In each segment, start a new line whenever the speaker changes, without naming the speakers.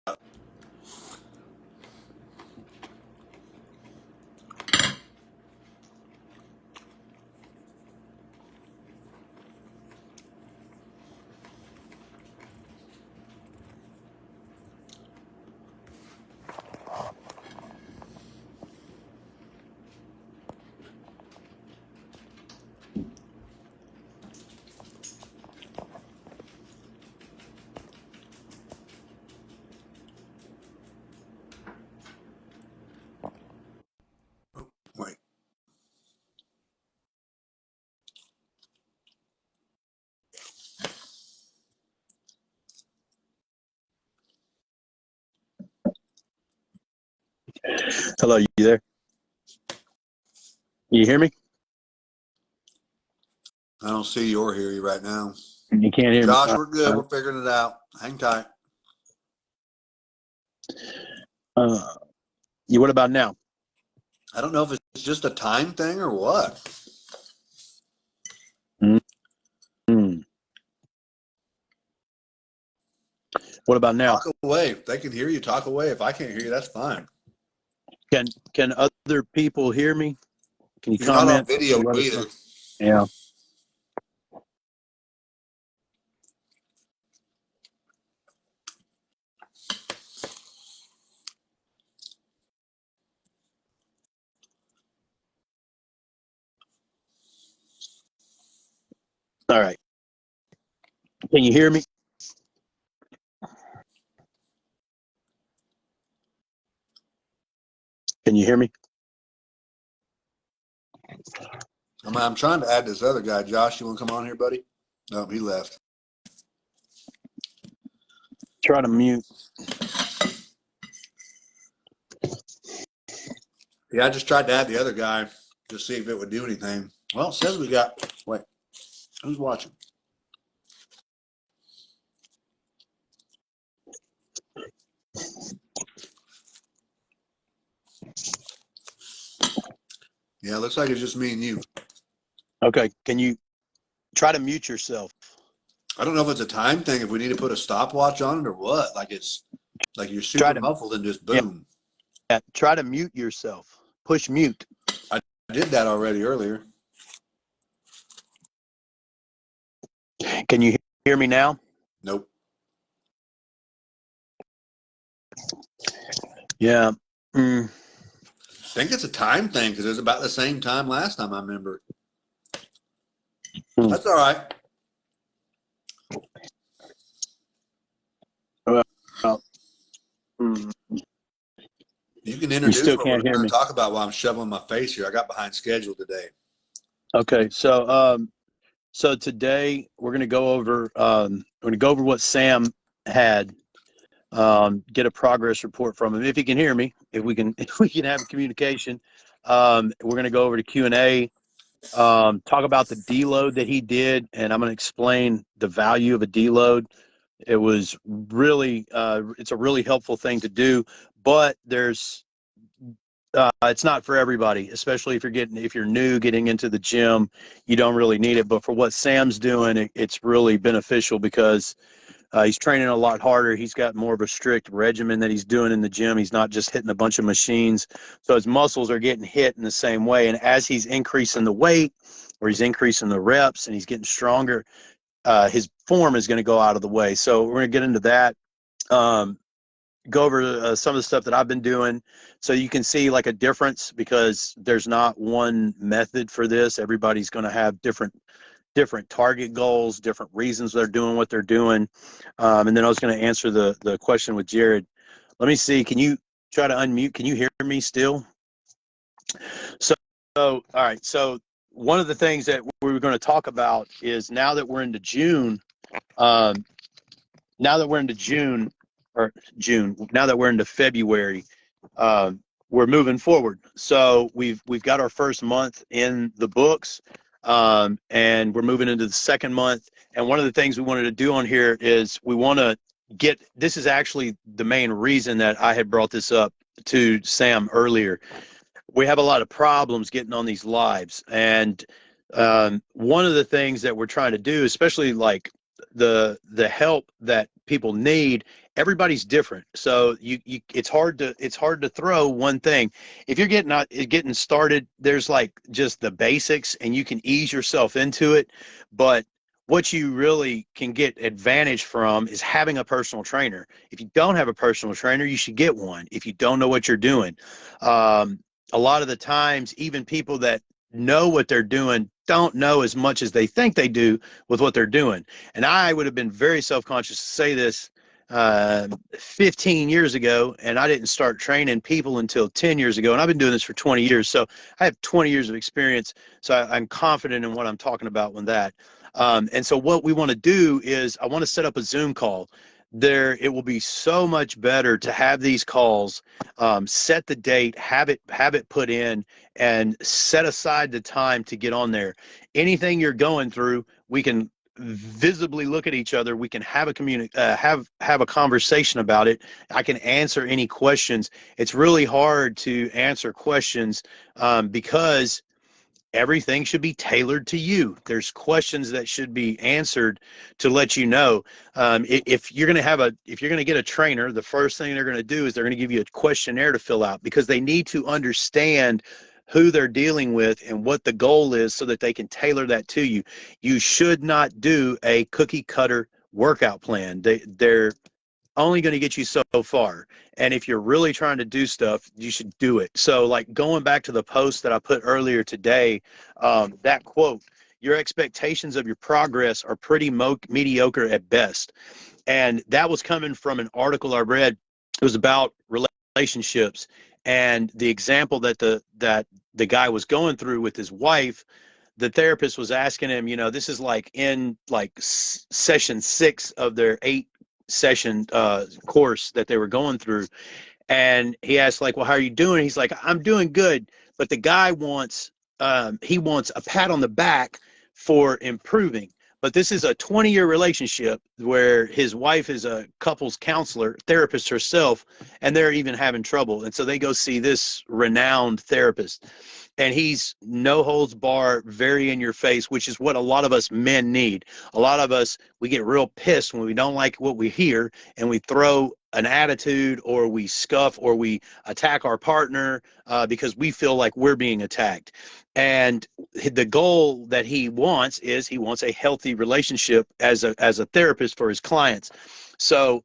Wait.
Hello, you there? You hear me?
I don't see you or hear you right now.
You can't hear
Josh,
me.
we're good. We're figuring it out. Hang tight.
What about now?
I don't know if it's just a time thing or what.
Mm-hmm. What about now?
Talk away. If they can hear you, talk away. If I can't hear you, that's fine.
Can other people hear me? Can you
You're not on
comment?
video
Let us
either.
know. Yeah. All right. Can you hear me? Can you hear me?
I'm trying to add this other guy. Josh, you want to come on here, buddy? No, he left.
Try to mute.
Yeah, I just tried to add the other guy to see if it would do anything. Well, it says we got, wait, who's watching? Yeah, looks like it's just me and you.
Okay. Can you try to mute yourself?
I don't know if it's a time thing, if we need to put a stopwatch on it or what. Like it's like you're super muffled and just boom.
Yeah. Try to mute yourself. Push mute.
I did that already earlier.
Can you hear me now?
Nope.
Yeah.
I think it's a time thing because it was about the same time last time I remember. That's all right. You can introduce
still
what we're
can't hear
going
me.
to talk about while I'm shoveling my face here. I got behind schedule today.
Okay. So today we're going to go over what Sam had. Get a progress report from him if he can hear me. If we can have a communication. We're going to go over to Q&A. Talk about the deload that he did, and I'm going to explain the value of a deload. It was really it's a really helpful thing to do, but it's not for everybody, especially if you're new getting into the gym. You don't really need it, but for what Sam's doing, it's really beneficial because he's training a lot harder. He's got more of a strict regimen that he's doing in the gym. He's not just hitting a bunch of machines, so his muscles are getting hit in the same way. And as he's increasing the weight, or he's increasing the reps, and he's getting stronger, his form is going to go out of the way. So we're going to get into that. Go over some of the stuff that I've been doing so you can see like a difference, because there's not one method for this. Everybody's going to have different target goals, different reasons they're doing what they're doing. And then I was going to answer the question with Jared. Let me see. Can you try to unmute? Can you hear me still? So all right. So one of the things that we were going to talk about is now that we're into June, now that we're into February, we're moving forward. So we've got our first month in the books, and we're moving into the second month. And one of the things we wanted to do on here is we want to get, this is actually the main reason that I had brought this up to Sam earlier. We have a lot of problems getting on these lives, and one of the things that we're trying to do, especially like the help that people need, everybody's different. So it's hard to throw one thing. If you're getting started, there's like just the basics and you can ease yourself into it. But what you really can get advantage from is having a personal trainer. If you don't have a personal trainer, you should get one if you don't know what you're doing. A lot of the times, even people that know what they're doing don't know as much as they think they do with what they're doing. And I would have been very self-conscious to say this 15 years ago, and I didn't start training people until 10 years ago, and I've been doing this for 20 years. So I have 20 years of experience, so I'm confident in what I'm talking about with that. And so what we want to do is I want to set up a Zoom call. It will be so much better to have these calls, set the date, have it put in, and set aside the time to get on there. Anything you're going through, we can visibly look at each other. We can have a conversation about it. I can answer any questions. It's really hard to answer questions because everything should be tailored to you. There's questions that should be answered to let you know. If you're going to get a trainer, the first thing they're going to do is they're going to give you a questionnaire to fill out, because they need to understand who they're dealing with and what the goal is so that they can tailor that to you. You should not do a cookie cutter workout plan. They're only going to get you so far. And if you're really trying to do stuff, you should do it. So like going back to the post that I put earlier today, that quote, your expectations of your progress are pretty mediocre at best. And that was coming from an article I read. It was about relationships, and the example that the guy was going through with his wife. The therapist was asking him, this is like in like session 6 of their 8-session course that they were going through. And he asked, like, well, how are you doing? He's like, I'm doing good. But the guy wants a pat on the back for improving. But this is a 20-year relationship where his wife is a couples counselor, therapist herself, and they're even having trouble. And so they go see this renowned therapist. And he's no holds bar, very in your face, which is what a lot of us men need. A lot of us, we get real pissed when we don't like what we hear, and we throw an attitude, or we scuff, or we attack our partner because we feel like we're being attacked. And the goal that he wants is he wants a healthy relationship as a therapist for his clients. So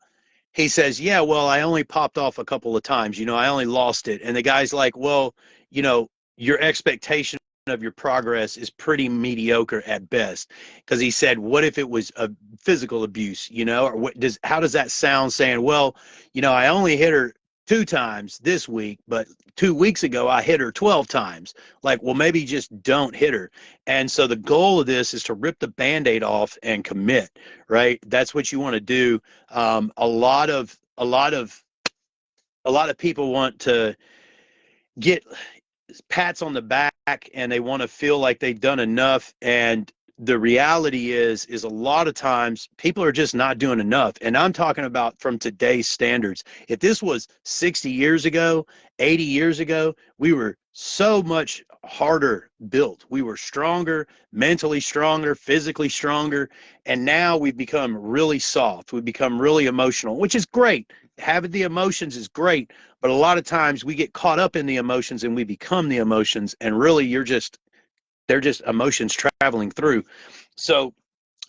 he says, yeah, well, I only popped off a couple of times, I only lost it. And the guy's like, well, your expectation of your progress is pretty mediocre at best. Because he said, what if it was a physical abuse, or how does that sound, saying, well, I only hit her 2 times this week, but 2 weeks ago I hit her 12 times. Like, well, maybe just don't hit her. And so the goal of this is to rip the Band-Aid off and commit, right? That's what you want to do. A lot of people want to get pats on the back, and they want to feel like they've done enough. And the reality is a lot of times people are just not doing enough. And I'm talking about from today's standards. If this was 60 years ago, 80 years ago, we were so much harder built. We were stronger, mentally stronger, physically stronger. And now we've become really soft. We've become really emotional, which is great. Having the emotions is great. But a lot of times we get caught up in the emotions and we become the emotions. And really, they're just emotions traveling through. So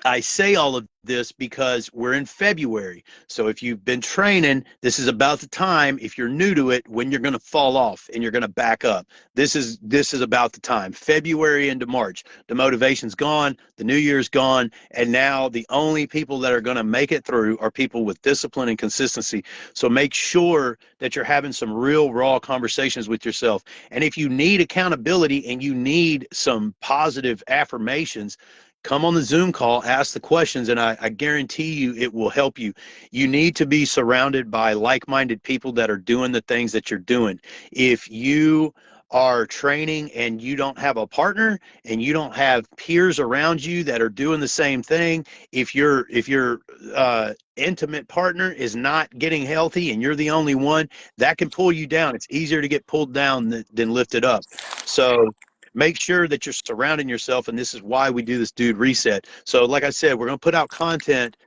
I say all of this because we're in February. So if you've been training, this is about the time, if you're new to it, when you're going to fall off and you're going to back up. This is about the time, February into March. The motivation's gone, the new year's gone, and now the only people that are going to make it through are people with discipline and consistency. So make sure that you're having some real raw conversations with yourself. And if you need accountability and you need some positive affirmations, come on the Zoom call, ask the questions, and I guarantee you it will help you. You need to be surrounded by like-minded people that are doing the things that you're doing. If you are training and you don't have a partner and you don't have peers around you that are doing the same thing, if your intimate partner is not getting healthy and you're the only one, that can pull you down. It's easier to get pulled down than lifted up. So make sure that you're surrounding yourself, and this is why we do this dude reset. So like I said, we're going to put out content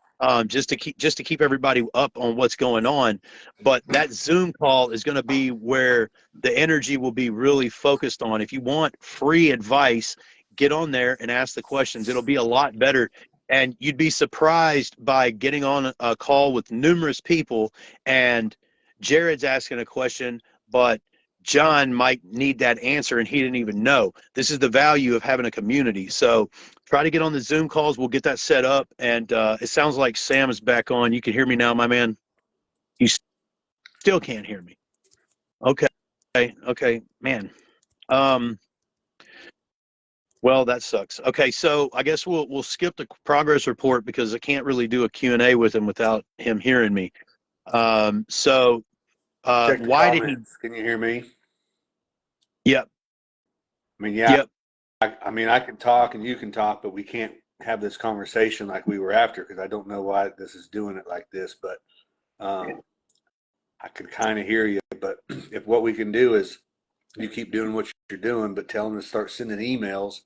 just to keep everybody up on what's going on, but that Zoom call is going to be where the energy will be really focused on. If you want free advice, get on there and ask the questions. It'll be a lot better, and you'd be surprised by getting on a call with numerous people and Jared's asking a question, but John might need that answer and he didn't even know. This is the value of having a community. So try to get on the Zoom calls. We'll get that set up. And it sounds like Sam is back on. You can hear me now, my man? You still can't hear me. Okay. Okay, man. Well, that sucks. Okay, so I guess we'll skip the progress report because I can't really do a Q&A with him without him hearing me.
Check the
Why did he?
comments. Can you hear me?
Yep.
I mean, yeah.
Yep.
I mean, I can talk and you can talk, but we can't have this conversation like we were after because I don't know why this is doing it like this. But I can kind of hear you. But if what we can do is you keep doing what you're doing, but tell them to start sending emails,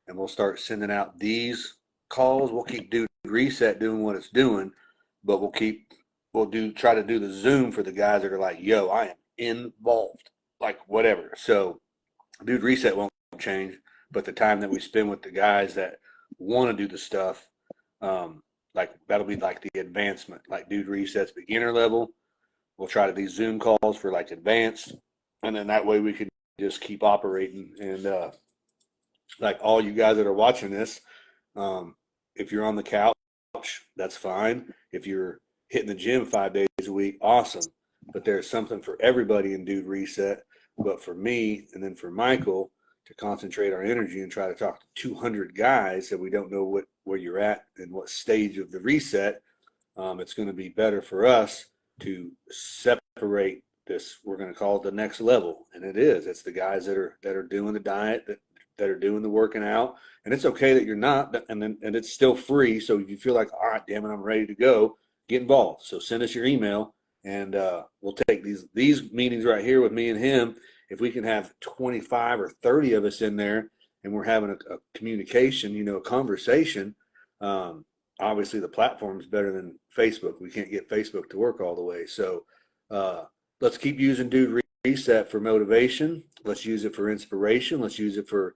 and we'll start sending out these calls. We'll keep Dude Reset doing what it's doing, but try to do the Zoom for the guys that are like, yo, I am involved, like whatever. So Dude Reset won't change, but the time that we spend with the guys that want to do the stuff, like that'll be like the advancement, like Dude Reset's beginner level. We'll try to do Zoom calls for like advanced, and then that way we can just keep operating. And like all you guys that are watching this, if you're on the couch, that's fine. If you're hitting the gym 5 days a week, awesome. But there's something for everybody in Dude Reset. But for me and then for Michael to concentrate our energy and try to talk to 200 guys that we don't know where you're at and what stage of the reset, it's going to be better for us to separate this. We're going to call it the next level, and it is. It's the guys that are doing the diet, that are doing the working out, and it's okay that you're not, and it's still free. So if you feel like, all right, damn it, I'm ready to go, get involved. So send us your email, and we'll take these meetings right here with me and him. If we can have 25 or 30 of us in there, and we're having a communication, a conversation. Obviously, the platform is better than Facebook. We can't get Facebook to work all the way. So let's keep using Dude Reset for motivation. Let's use it for inspiration. Let's use it for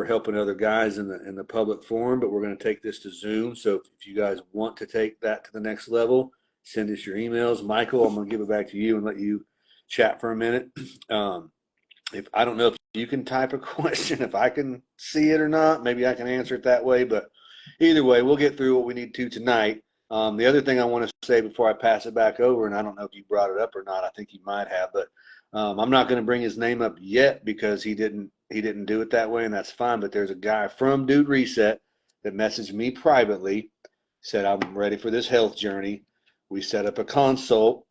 helping other guys in the public forum. But we're going to take this to Zoom. So if you guys want to take that to the next level, send us your emails. Michael, I'm going to give it back to you and let you chat for a minute. If I don't know if you can type a question, if I can see it or not, maybe I can answer it that way. But either way, we'll get through what we need to tonight. The other thing I want to say before I pass it back over, and I don't know if you brought it up or not, I think you might have, but I'm not going to bring his name up yet because he didn't do it that way, and that's fine. But there's a guy from Dude Reset that messaged me privately, said, I'm ready for this health journey. We set up a consult.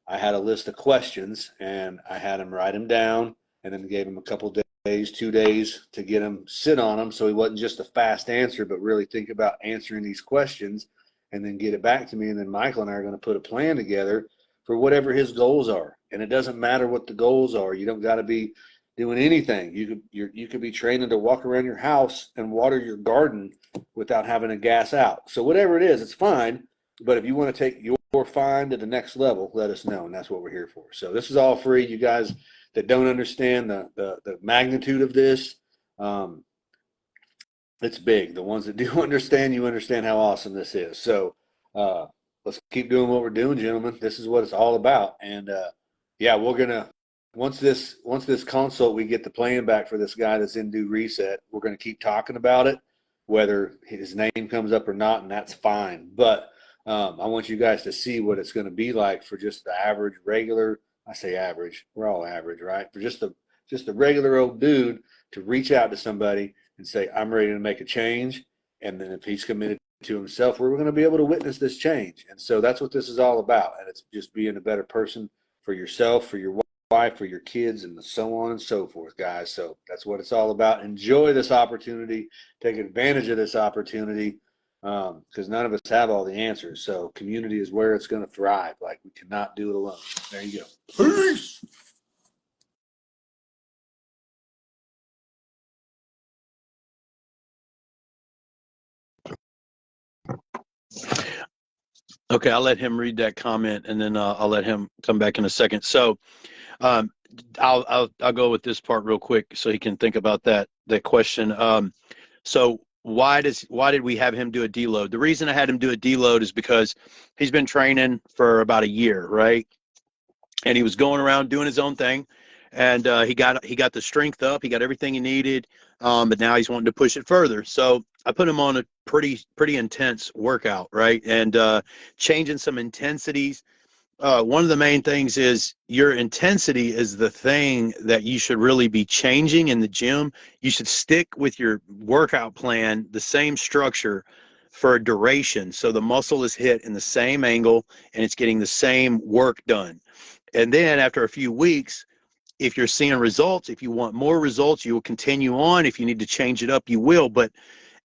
I had a list of questions, and I had him write them down, and then gave him a couple days, 2 days to get him sit on them, so he wasn't just a fast answer, but really think about answering these questions and then get it back to me. And then Michael and I are going to put a plan together for whatever his goals are. And it doesn't matter what the goals are. You don't got to be doing anything. You could be training to walk around your house and water your garden without having to gas out. So whatever it is, it's fine. But if you want to take your find to the next level, let us know, and that's what we're here for. So this is all free. You guys that don't understand the magnitude of this, it's big. The ones that do understand, you understand how awesome this is. So let's keep doing what we're doing, gentlemen. This is what it's all about. And yeah, we're gonna once this consult, we get the plan back for this guy that's in Dude Reset. We're gonna keep talking about it, whether his name comes up or not, and that's fine. But I want you guys to see what it's going to be like for just the average, regular. I say average. We're all average, right? For just a regular old dude to reach out to somebody and say, I'm ready to make a change. And then if he's committed to himself, we're going to be able to witness this change. And so that's what this is all about. And it's just being a better person for yourself, for your wife, for your kids, and so on and so forth, guys. So that's what it's all about. Enjoy this opportunity. Take advantage of this opportunity. Because none of us have all the answers. So community is where it's going to thrive. Like, we cannot do it alone. There you go. Peace.
Okay, I'll let him read that comment, and then I'll let him come back in a second. So um, I'll go with this part real quick so he can think about that question. So why did we have him do a deload? The reason I had him do a deload is because he's been training for about a year, right? And he was going around doing his own thing, and he got the strength up, he got everything he needed, but now he's wanting to push it further. So I put him on a pretty intense workout, right, and changing some intensities. One of the main things is your intensity is the thing that you should really be changing in the gym. You should stick with your workout plan, the same structure for a duration. So the muscle is hit in the same angle and it's getting the same work done. And then after a few weeks, if you're seeing results, if you want more results, you will continue on. If you need to change it up, you will. But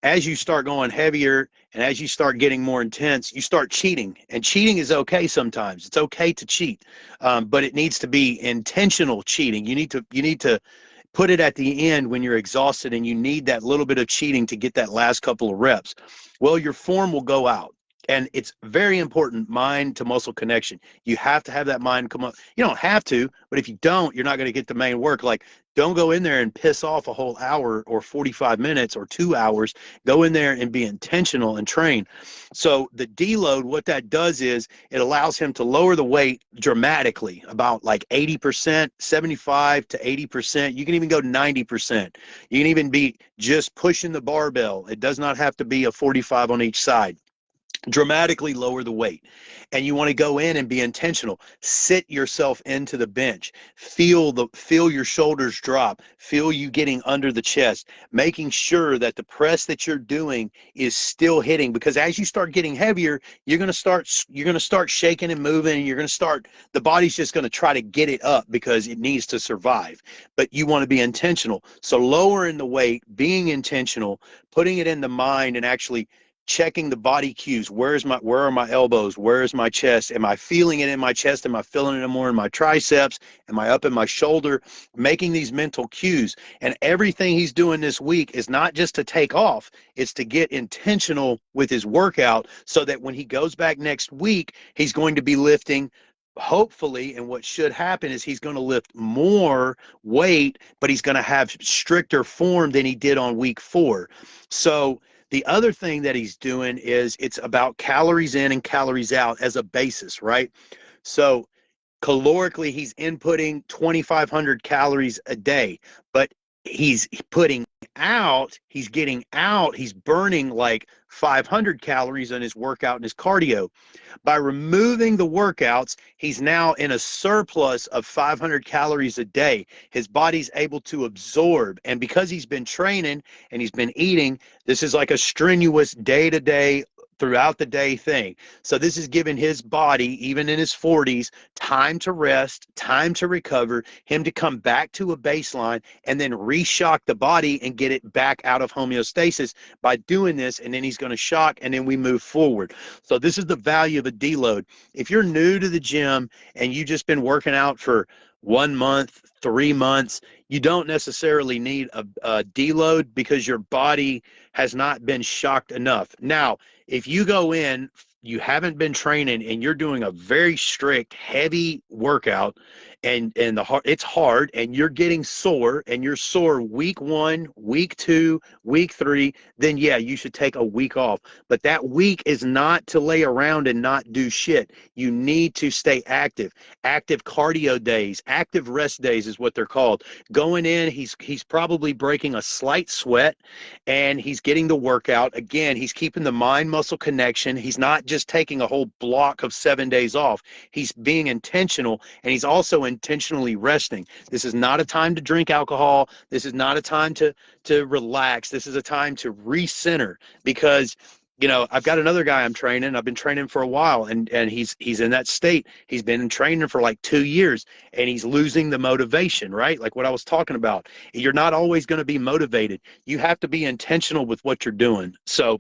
as you start going heavier and as you start getting more intense, you start cheating. And cheating is okay sometimes. It's okay to cheat, but it needs to be intentional cheating. You need to put it at the end when you're exhausted and you need that little bit of cheating to get that last couple of reps. Well, your form will go out. And it's very important, mind to muscle connection. You have to have that mind come up. You don't have to, but if you don't, you're not going to get the main work. Like, don't go in there and piss off a whole hour or 45 minutes or 2 hours. Go in there and be intentional and train. So the deload, what that does is it allows him to lower the weight dramatically, about like 80%, 75 to 80%. You can even go 90%. You can even be just pushing the barbell. It does not have to be a 45 on each side. Dramatically lower the weight. And you want to go in and be intentional. Sit yourself into the bench. Feel your shoulders drop. Feel you getting under the chest, making sure that the press that you're doing is still hitting, because as you start getting heavier, you're going to start shaking and moving, and you're going to start, the body's just going to try to get it up because it needs to survive. But you want to be intentional. So lowering the weight, being intentional, putting it in the mind, and actually checking the body cues. Where are my elbows? Where is my chest? Am I feeling it in my chest? Am I feeling it more in my triceps? Am I up in my shoulder? Making these mental cues. And everything he's doing this week is not just to take off, it's to get intentional with his workout so that when he goes back next week, he's going to be lifting, hopefully, and what should happen is he's going to lift more weight, but he's going to have stricter form than he did on week 4. So the other thing that he's doing is it's about calories in and calories out as a basis, right? So calorically, he's inputting 2,500 calories a day, but he's putting out, he's burning like 500 calories on his workout and his cardio. By removing the workouts, he's now in a surplus of 500 calories a day. His body's able to absorb. And because he's been training and he's been eating, this is like a strenuous day-to-day, throughout the day thing. So this is giving his body, even in his 40s, time to rest, time to recover, him to come back to a baseline and then reshock the body and get it back out of homeostasis by doing this. And then he's going to shock, and then we move forward. So this is the value of a deload. If you're new to the gym and you've just been working out for 1 month, 3 months, you don't necessarily need a deload because your body has not been shocked enough. Now, if you go in, you haven't been training, and you're doing a very strict, heavy workout, and it's hard, and you're getting sore, and you're sore week 1, week 2, week 3, then yeah, you should take a week off. But that week is not to lay around and not do shit. You need to stay active. Active cardio days, active rest days is what they're called. Going in, he's probably breaking a slight sweat, and he's getting the workout. Again, he's keeping the mind muscle connection. He's not just taking a whole block of 7 days off. He's being intentional, and he's also intentionally resting. This is not a time to drink alcohol. This is not a time to relax. This is a time to recenter, because I've got another guy I'm training. I've been training for a while, and he's in that state. He's been training for like 2 years, and he's losing the motivation, right? Like what I was talking about. You're not always going to be motivated. You have to be intentional with what you're doing. So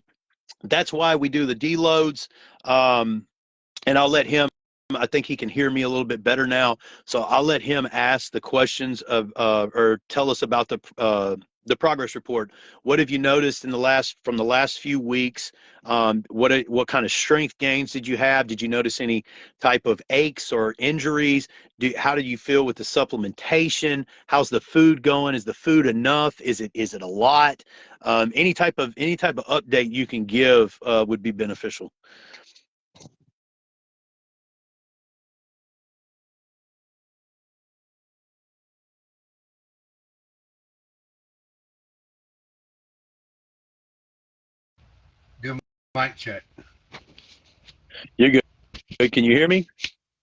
that's why we do the deloads. And I'll let him, I think he can hear me a little bit better now. So I'll let him ask the questions of, or tell us about The progress report. What have you noticed in the last few weeks? What kind of strength gains did you have? Did you notice any type of aches or injuries? How do you feel with the supplementation? How's the food going? Is the food enough? Is it a lot? Any type of update you can give would be beneficial.
Do mic check.
You're good. Can you hear me?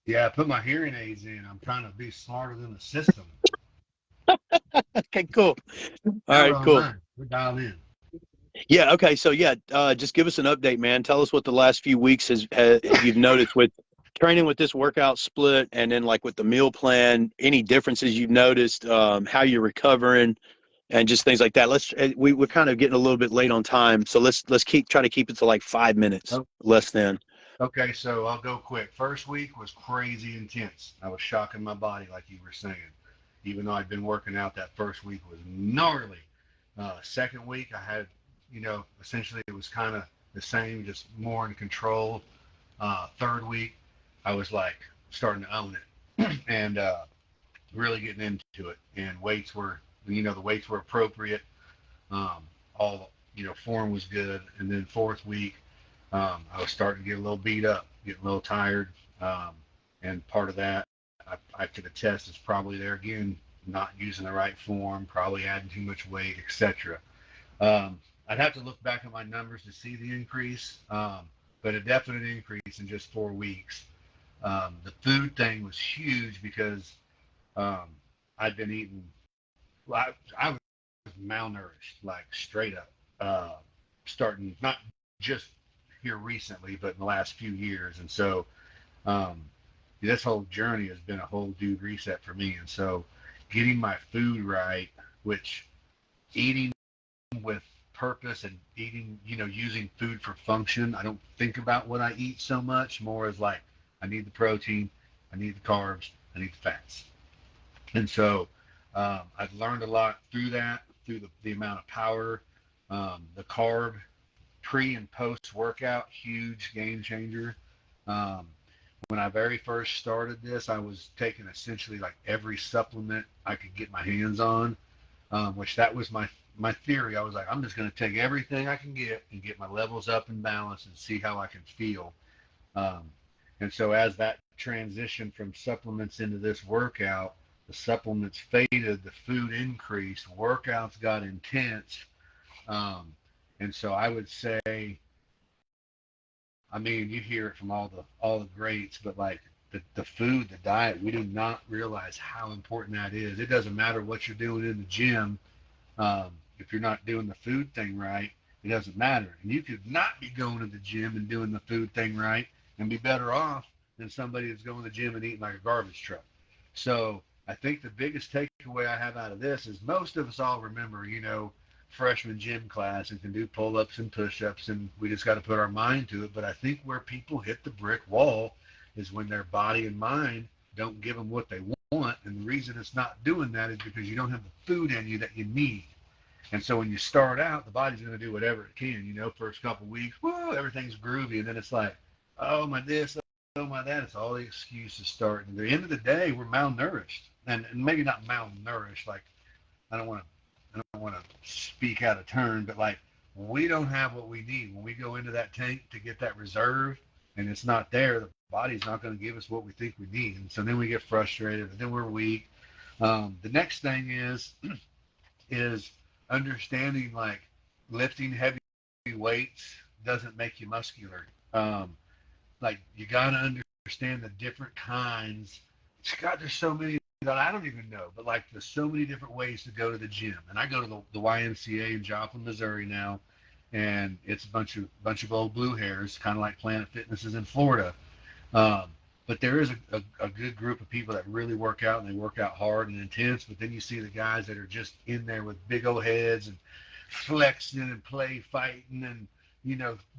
Yeah, I put my hearing aids in. I'm trying to be smarter than the system.
Okay, cool. All
Now we're
right, cool.
online. We're dialed in.
Yeah. Okay. So yeah, just give us an update, man. Tell us what the last few weeks has you've noticed with training with this workout split, and then like with the meal plan. Any differences you've noticed? How you're recovering, and just things like that. We're kind of getting a little bit late on time, so let's try to keep it to like 5 minutes,
Oh,
less than.
okay, so I'll go quick. First week was crazy intense. I was shocking my body, like you were saying. Even though I'd been working out, that first week was gnarly. Second week, I had, essentially it was kind of the same, just more in control. Third week, I was like starting to own it and really getting into it. And the weights were appropriate. All, form was good. And then fourth week, I was starting to get a little beat up, getting a little tired. And part of that, I took a test. It's probably there again, not using the right form, probably adding too much weight, etc. I'd have to look back at my numbers to see the increase, but a definite increase in just 4 weeks. The food thing was huge because um, I'd been eating. I was malnourished, like straight up, starting not just here recently, but in the last few years. And so um, this whole journey has been a whole dude reset for me. And so getting my food right, which eating with purpose and eating, using food for function. I don't think about what I eat so much, more as like, I need the protein, I need the carbs, I need the fats. And so I've learned a lot through that, through the amount of power, the carb pre and post workout, huge game changer. Um, when I very first started this, I was taking essentially like every supplement I could get my hands on, which that was my theory. I was like, I'm just going to take everything I can get and get my levels up and balance and see how I can feel. Um, and so as that transition from supplements into this workout, the supplements faded, the food increased, workouts got intense. Um, and so I would say, I mean, you hear it from all the greats, but like the food, the diet, we do not realize how important that is. It doesn't matter what you're doing in the gym. If you're not doing the food thing right, it doesn't matter. And you could not be going to the gym and doing the food thing right and be better off than somebody that's going to the gym and eating like a garbage truck. So I think the biggest takeaway I have out of this is most of us all remember, freshman gym class and can do pull-ups and push-ups, and we just got to put our mind to it. But I think where people hit the brick wall is when their body and mind don't give them what they want. And the reason it's not doing that is because you don't have the food in you that you need. And so when you start out, the body's going to do whatever it can. First couple of weeks, whoa, everything's groovy. And then it's like, oh, my this, oh, my that. It's all the excuses start. And at the end of the day, we're malnourished. And maybe not malnourished. Like, I don't want to speak out of turn, but like, we don't have what we need. When we go into that tank to get that reserve and it's not there, the body's not going to give us what we think we need. And so then we get frustrated and then we're weak. The next thing is understanding like lifting heavy weights doesn't make you muscular. Like you got to understand the different kinds. God, there's so many that I don't even know, but like there's so many different ways to go to the gym. And I go to the YMCA in Joplin, Missouri now, and it's a bunch of old blue hairs, kind of like Planet Fitness is in Florida. Um, but there is a good group of people that really work out and they work out hard and intense. But then you see the guys that are just in there with big old heads and flexing and play fighting and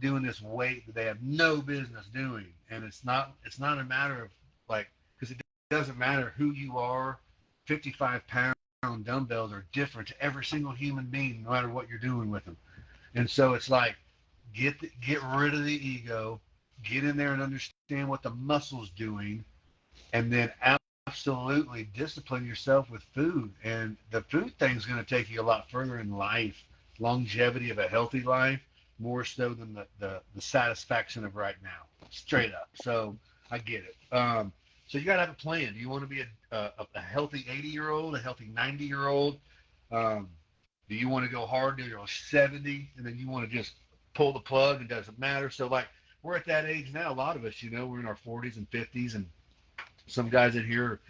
doing this weight that they have no business doing. And it's not a matter of like, because it doesn't matter who you are. 55 pounds dumbbells are different to every single human being, no matter what you're doing with them. And so it's like, get rid of the ego, get in there and understand what the muscle's doing, and then absolutely discipline yourself with food. And the food thing's going to take you a lot further in life, longevity of a healthy life, more so than the satisfaction of right now, straight up. So I get it. So you got to have a plan. Do you want to be a healthy 80-year-old, a healthy 90-year-old? Do you want to go hard till you're 70 and then you want to just pull the plug and it doesn't matter? So like, we're at that age now. A lot of us, we're in our 40s and 50s, and some guys in here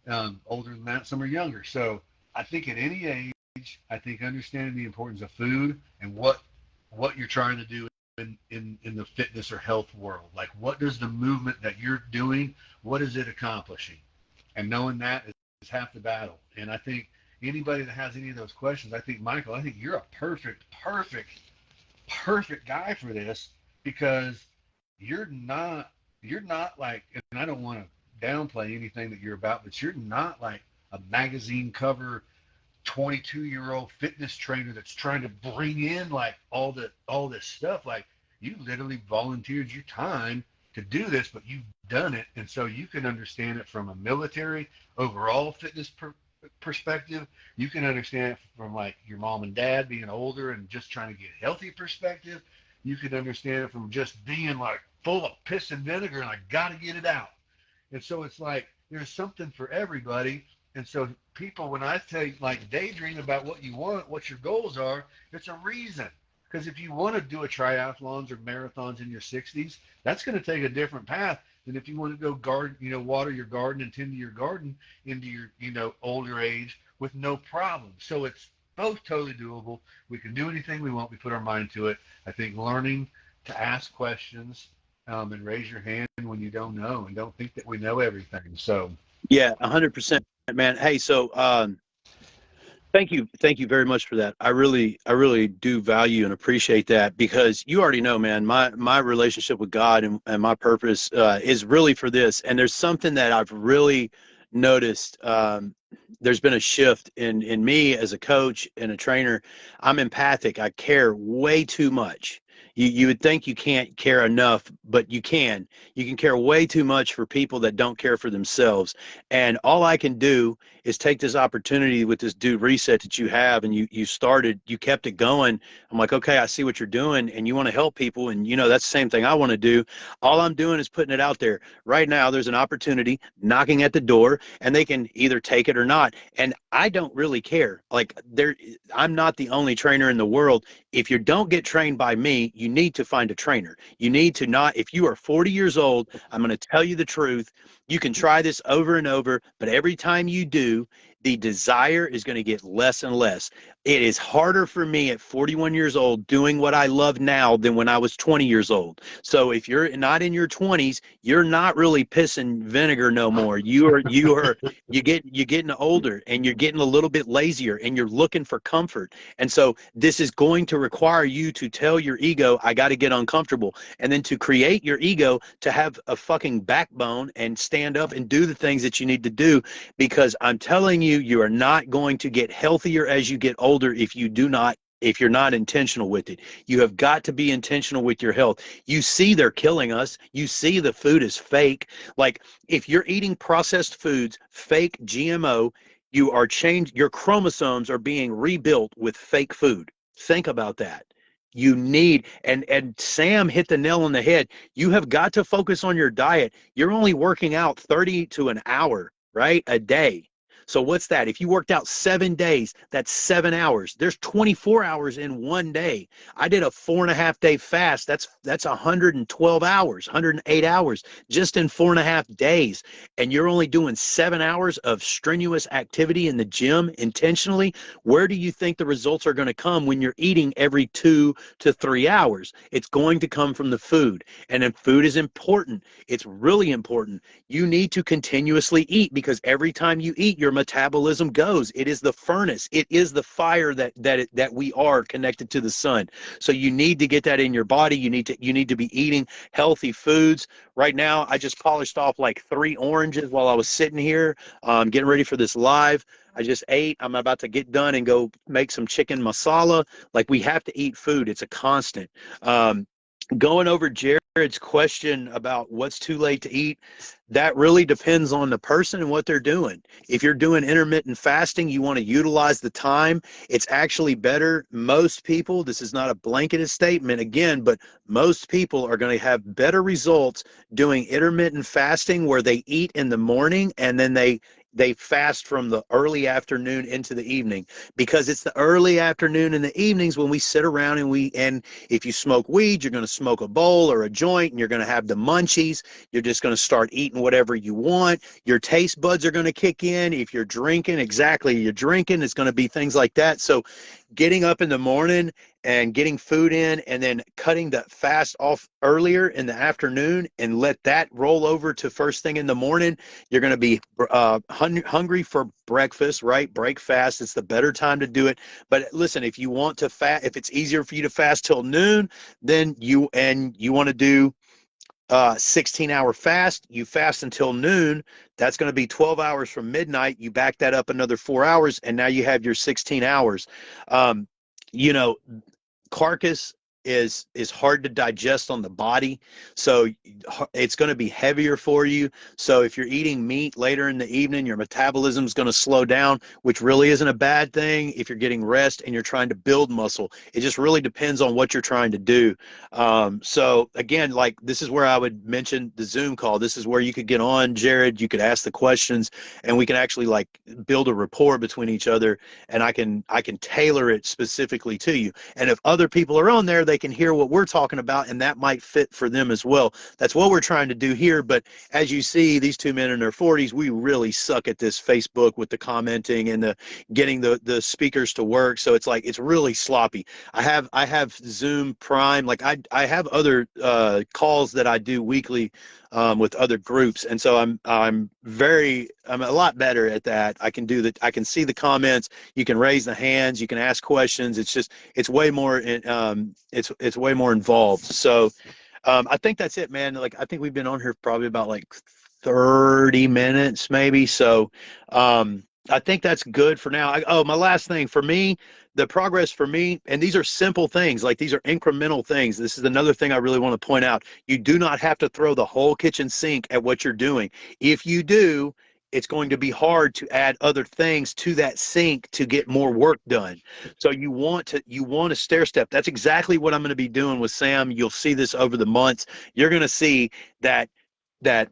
are older than that. Some are younger. So I think at any age, I think understanding the importance of food and what you're trying to do in the fitness or health world. Like, what does the movement that you're doing, what is it accomplishing? And knowing that is half the battle. And I think anybody that has any of those questions, I think, Michael, I think you're a perfect guy for this, because you're not like, and I don't want to downplay anything that you're about, but you're not like a magazine cover 22-year-old fitness trainer that's trying to bring in like all this stuff. Like, you literally volunteered your time to do this, but you've done it. And so you can understand it from a military overall fitness perspective. You can understand it from like your mom and dad being older and just trying to get healthy perspective. You can understand it from just being like full of piss and vinegar and I got to get it out. And so it's like, there's something for everybody. And so people, when I tell you, like, daydream about what you want, what your goals are, it's a reason. Because if you want to do a triathlons or marathons in your 60s, that's going to take a different path than if you want to go garden, water your garden and tend to your garden into your, older age with no problem. So it's both totally doable. We can do anything we want. We put our mind to it. I think learning to ask questions and raise your hand when you don't know, and don't think that we know everything. So
Yeah, 100%, man. Hey, so thank you very much for that. I really do value and appreciate that, because you already know, man, my relationship with God and my purpose is really for this. And there's something that I've really noticed. There's been a shift in me as a coach and a trainer. I'm empathic. I care way too much. You would think you can't care enough, but you can. You can care way too much for people that don't care for themselves. And all I can do is take this opportunity with this dude reset that you have, and you kept it going. I'm like, okay, I see what you're doing, and you want to help people, and that's the same thing I want to do. All I'm doing is putting it out there. Right now, there's an opportunity knocking at the door, and they can either take it or not. And I don't really care. Like, I'm not the only trainer in the world. If you don't get trained by me, you need to find a trainer. You need to not, if you are 40 years old, I'm going to tell you the truth. You can try this over and over, but every time you do, the desire is going to get less and less. It is harder for me at 41 years old doing what I love now than when I was 20 years old. So if you're not in your 20s, you're not really pissing vinegar no more. You're getting older, and you're getting a little bit lazier, and you're looking for comfort. And so this is going to require you to tell your ego, I got to get uncomfortable, and then to create your ego to have a fucking backbone and stand up and do the things that you need to do. Because I'm telling you, you are not going to get healthier as you get older if you're not intentional with it. You have got to be intentional with your health. You see they're killing us. You see the food is fake. Like, if you're eating processed foods, fake GMO, your chromosomes are being rebuilt with fake food. Think about that. You need, and Sam hit the nail on the head. You have got to focus on your diet. You're only working out 30 to an hour, right? A day. So what's that? If you worked out 7 days, that's 7 hours. There's 24 hours in one day. I did a 4.5 day fast. That's 112 hours, 108 hours just in 4.5 days. And you're only doing 7 hours of strenuous activity in the gym intentionally. Where do you think the results are going to come when you're eating every 2 to 3 hours? It's going to come from the food. And then food is important. It's really important. You need to continuously eat, because every time you eat, your metabolism goes. It is the furnace. It is the fire that we are connected to the sun. So you need to get that in your body. You need to be eating healthy foods. Right now, I just polished off like 3 oranges while I was sitting here, getting ready for this live. I just ate. I'm about to get done and go make some chicken masala. Like, we have to eat food. It's a constant. Going over Jared's question about what's too late to eat, that really depends on the person and what they're doing. If you're doing intermittent fasting, you want to utilize the time. It's actually better. Most people, this is not a blanketed statement again, but most people are going to have better results doing intermittent fasting where they eat in the morning and then they fast from the early afternoon into the evening, because it's the early afternoon and the evenings when we sit around and if you smoke weed, you're going to smoke a bowl or a joint and you're going to have the munchies. You're just going to start eating whatever you want. Your taste buds are going to kick in. If you're drinking, you're drinking, it's going to be things like that. So getting up in the morning and getting food in and then cutting the fast off earlier in the afternoon and let that roll over to first thing in the morning, you're going to be hungry for breakfast, right? Break fast. It's the better time to do it. But listen, if you want to fast, if it's easier for you to fast till noon, then you want to do 16-hour fast, you fast until noon. That's going to be 12 hours from midnight. You back that up another 4 hours, and now you have your 16 hours. Um, you know, carcass is hard to digest on the body, so it's going to be heavier for you. So if you're eating meat later in the evening, your metabolism is going to slow down, which really isn't a bad thing if you're getting rest and you're trying to build muscle. It just really depends on what you're trying to do. So again, like, this is where I would mention the Zoom call. This is where you could get on, Jared, you could ask the questions, and we can actually like build a rapport between each other, and I can tailor it specifically to you. And if other people are on there, they can hear what we're talking about, and that might fit for them as well. That's what we're trying to do here. But as you see, these two men in their 40s, we really suck at this Facebook with the commenting and the getting the speakers to work. So it's like, it's really sloppy. I have Zoom Prime. Like, I have other calls that I do weekly with other groups, and so I'm a lot better at that. I can do that. I can see the comments. You can raise the hands. You can ask questions. It's way more it's way more involved. So I think that's it, man. Like, I think we've been on here probably about like 30 minutes maybe. So I think that's good for now. My last thing for me, the progress for me, and these are simple things, like these are incremental things. This is another thing I really want to point out. You do not have to throw the whole kitchen sink at what you're doing. If you do, it's going to be hard to add other things to that sink to get more work done. So you want to stair step. That's exactly what I'm going to be doing with Sam. You'll see this over the months. You're going to see that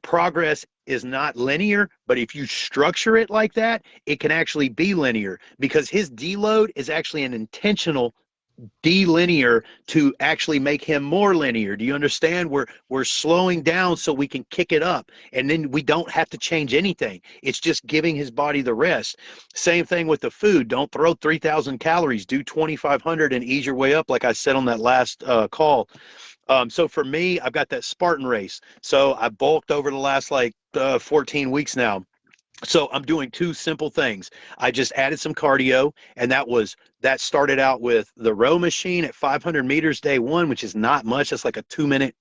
progress is not linear, but if you structure it like that, it can actually be linear, because his deload is actually an intentional delinear to actually make him more linear. Do you understand? We're slowing down so we can kick it up, and then we don't have to change anything. It's just giving his body the rest. Same thing with the food. Don't throw 3,000 calories. Do 2,500 and ease your way up, like I said on that last call. So for me, I've got that Spartan race. So I bulked over the last 14 weeks now. So I'm doing 2 simple things. I just added some cardio, and that started out with the row machine at 500 meters day 1, which is not much. That's like a 2-minute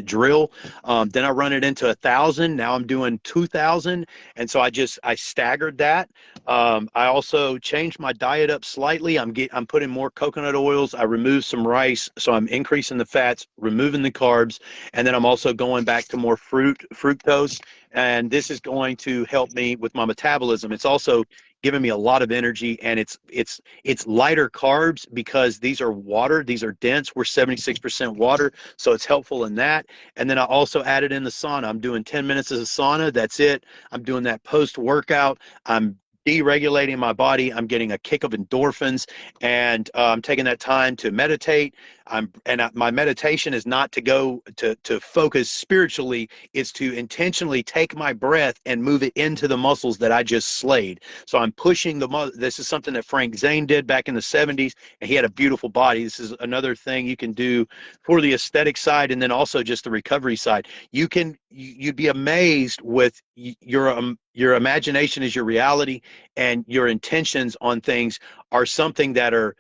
drill. Then I run it into 1,000. Now I'm doing 2,000, and so I staggered that. I also changed my diet up slightly. I'm putting more coconut oils. I removed some rice, so I'm increasing the fats, removing the carbs, and then I'm also going back to more fructose. And this is going to help me with my metabolism. It's also giving me a lot of energy, and it's lighter carbs because these are water. These are dense. We're 76% water, so it's helpful in that. And then I also added in the sauna. I'm doing 10 minutes of the sauna. That's it. I'm doing that post-workout. I'm deregulating my body. I'm getting a kick of endorphins, and I'm taking that time to meditate. my meditation is not to go to focus spiritually. It's to intentionally take my breath and move it into the muscles that I just slayed. So I'm pushing this is something that Frank Zane did back in the 70s, and he had a beautiful body. This is another thing you can do for the aesthetic side, and then also just the recovery side. You'd be amazed with your imagination is your reality, and your intentions on things are something that are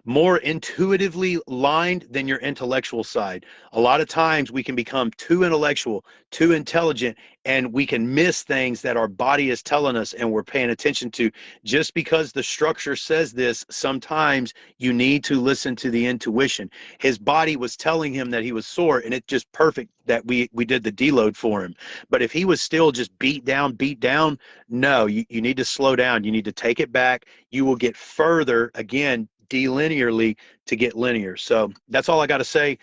more intuitively lined than your intellectual side. A lot of times we can become too intellectual, too intelligent, and we can miss things that our body is telling us and we're paying attention to. Just because the structure says this, sometimes you need to listen to the intuition. His body was telling him that he was sore, and it's just perfect that we did the deload for him. But if he was still just beat down, no, you need to slow down. You need to take it back. You will get further, again, delinearly to get linear. So that's all I got to say.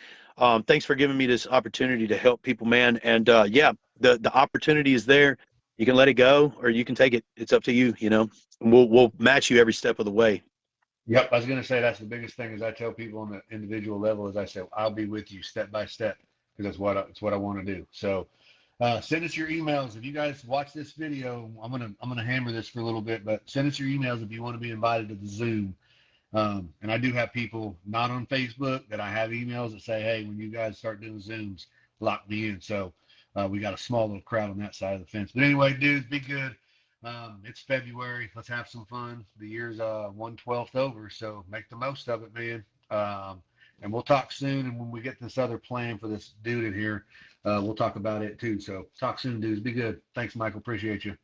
Thanks for giving me this opportunity to help people, man. And yeah, the opportunity is there. You can let it go or you can take it. It's up to you, you know. We'll match you every step of the way.
Yep, I was going to say that's the biggest thing is I tell people on the individual level is I say I'll be with you step by step because it's what I want to do. So send us your emails if you guys watch this video. I'm gonna hammer this for a little bit, but send us your emails if you want to be invited to the Zoom. And I do have people not on Facebook that I have emails that say, hey, when you guys start doing Zooms, lock me in. So we got a small little crowd on that side of the fence. But anyway, dudes, be good. It's February. Let's have some fun. The year's 1/12 over, so make the most of it, man. And we'll talk soon. And when we get this other plan for this dude in here, we'll talk about it too. So talk soon, dudes. Be good. Thanks, Michael. Appreciate you.